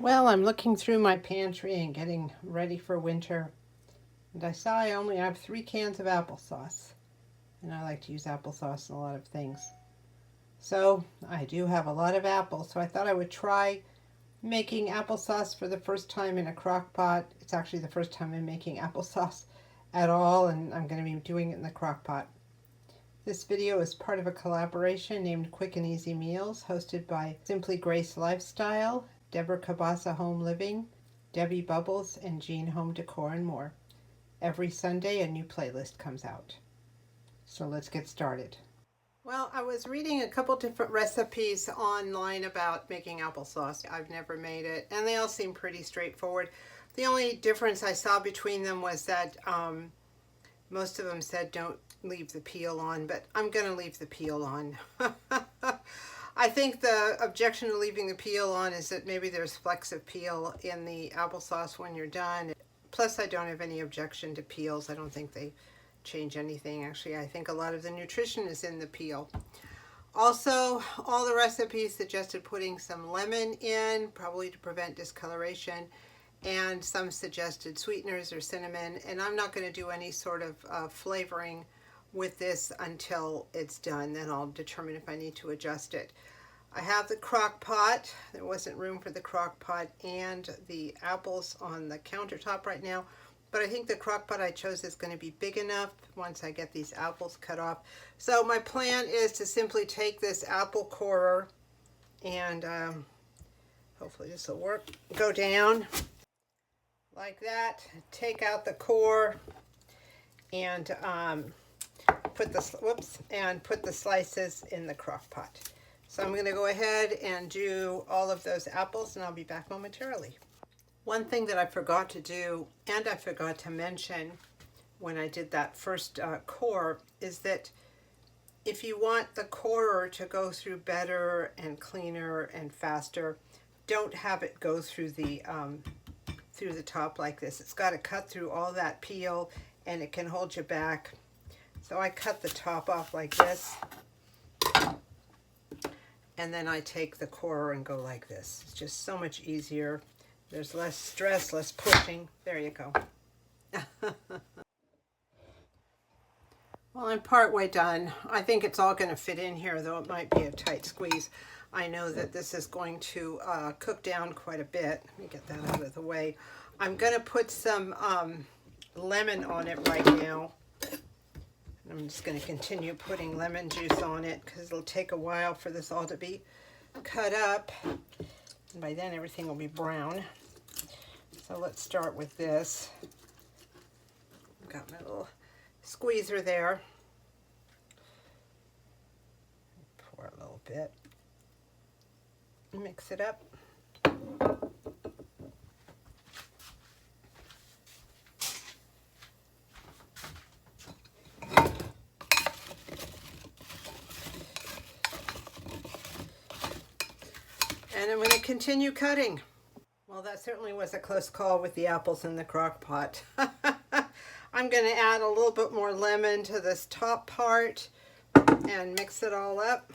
Well, I'm looking through my pantry and getting ready for winter, and I saw I only have 3 cans of applesauce, and I like to use applesauce in a lot of things. So I do have a lot of apples, so I thought I would try making applesauce for the first time in a crock pot. It's actually the first time I'm making applesauce at all, and I'm going to be doing it in the crock pot. This video is part of a collaboration named Quick and Easy Meals, hosted by Simply Grace Lifestyle, Deborah Cabasa Home Living, Debbie Bubbles, and Jean Home Decor, and more. Every Sunday, a new playlist comes out. So let's get started. Well, I was reading a couple different recipes online about making applesauce. I've never made it, and they all seem pretty straightforward. The only difference I saw between them was that most of them said don't leave the peel on, but I'm going to leave the peel on. I think the objection to leaving the peel on is that maybe there's flecks of peel in the applesauce when you're done. Plus, I don't have any objection to peels. I don't think they change anything. Actually, I think a lot of the nutrition is in the peel. Also, all the recipes suggested putting some lemon in, probably to prevent discoloration, and some suggested sweeteners or cinnamon, and I'm not going to do any sort of flavoring with this until it's done. Then I'll determine if I need to adjust it. I have the crock pot. There wasn't room for the crock pot and the apples on the countertop right now, but I think the crock pot I chose is going to be big enough once I get these apples cut off. So my plan is to simply take this apple corer and hopefully this will work. Go down like that, take out the core, and put the slices in the crock pot. So I'm going to go ahead and do all of those apples, and I'll be back momentarily. One thing that I forgot to do, and I forgot to mention when I did that first core, is that if you want the corer to go through better and cleaner and faster, don't have it go through the top like this. It's got to cut through all that peel, and it can hold you back. So I cut the top off like this, and then I take the corer and go like this. It's just so much easier. There's less stress, less pushing. There you go. Well, I'm partway done. I think it's all going to fit in here, though it might be a tight squeeze. I know that this is going to cook down quite a bit. Let me get that out of the way. I'm going to put some lemon on it right now. I'm just going to continue putting lemon juice on it because it'll take a while for this all to be cut up. And by then everything will be brown. So let's start with this. I've got my little squeezer there. Pour a little bit. Mix it up. And I'm going to continue cutting. Well, that certainly was a close call with the apples in the crock pot. I'm going to add a little bit more lemon to this top part and mix it all up.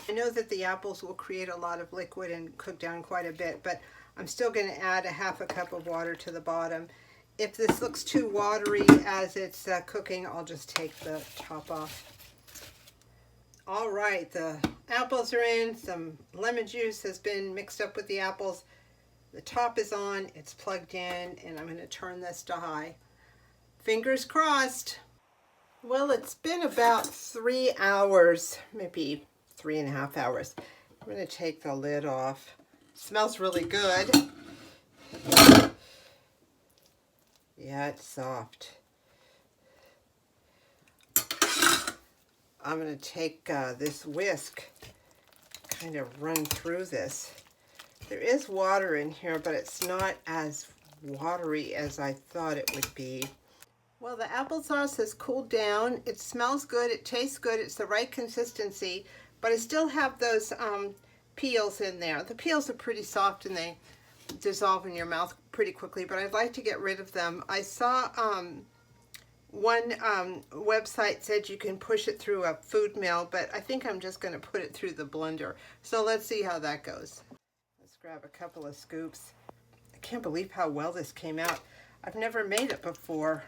I know that the apples will create a lot of liquid and cook down quite a bit, but I'm still going to add a half a cup of water to the bottom. If this looks too watery as it's cooking, I'll just take the top off. All right, the apples are in. Some lemon juice has been mixed up with the apples. The top is on, it's plugged in, and I'm going to turn this to high. Fingers crossed. Well, it's been about 3 hours, maybe 3.5 hours. I'm going to take the lid off. It smells really good. Yeah, it's soft. I'm going to take this whisk, kind of run through this. There is water in here, but it's not as watery as I thought it would be. Well, the applesauce has cooled down. It smells good. It tastes good. It's the right consistency, but I still have those peels in there. The peels are pretty soft and they dissolve in your mouth pretty quickly, but I'd like to get rid of them. I saw one website said you can push it through a food mill, but I think I'm just going to put it through the blender. So let's see how that goes. Let's grab a couple of scoops. I can't believe how well this came out. I've never made it before.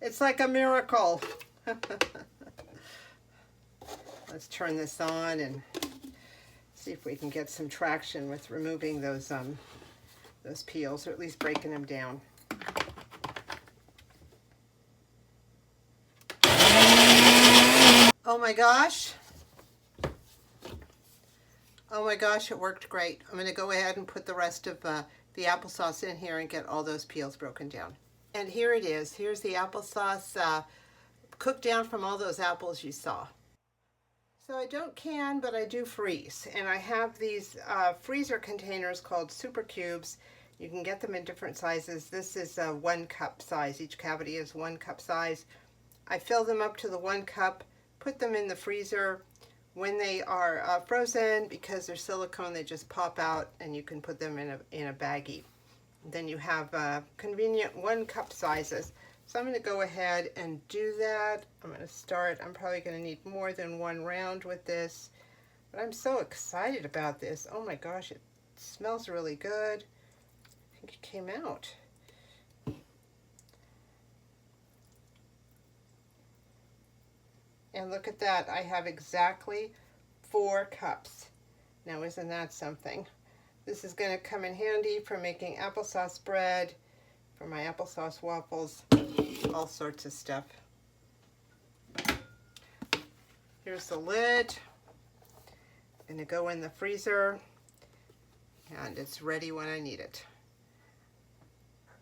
It's like a miracle. Let's turn this on and see if we can get some traction with removing those peels, or at least breaking them down. Oh my gosh. Oh my gosh, it worked great. I'm going to go ahead and put the rest of the applesauce in here and get all those peels broken down. And here it is. Here's the applesauce cooked down from all those apples you saw. So I don't can, but I do freeze. And I have these freezer containers called super cubes. You can get them in different sizes. This is a 1 cup size. Each cavity is 1 cup size. I fill them up to the 1 cup, put them in the freezer. When they are frozen, because they're silicone, they just pop out and you can put them in a baggie. Then you have convenient 1 cup sizes. So I'm going to go ahead and do that. I'm going to start. I'm probably going to need more than 1 round with this. But I'm so excited about this. Oh my gosh, it smells really good. I think it came out. And look at that, I have exactly 4 cups. Now isn't that something? This is going to come in handy for making applesauce bread, for my applesauce waffles, all sorts of stuff. Here's the lid. Going to go in the freezer, and it's ready when I need it.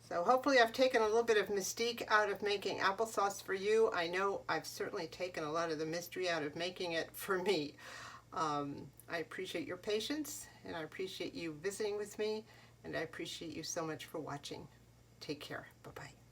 So hopefully I've taken a little bit of mystique out of making applesauce for you. I know I've certainly taken a lot of the mystery out of making it for me. I appreciate your patience, and I appreciate you visiting with me, and I appreciate you so much for watching. Take care. Bye-bye.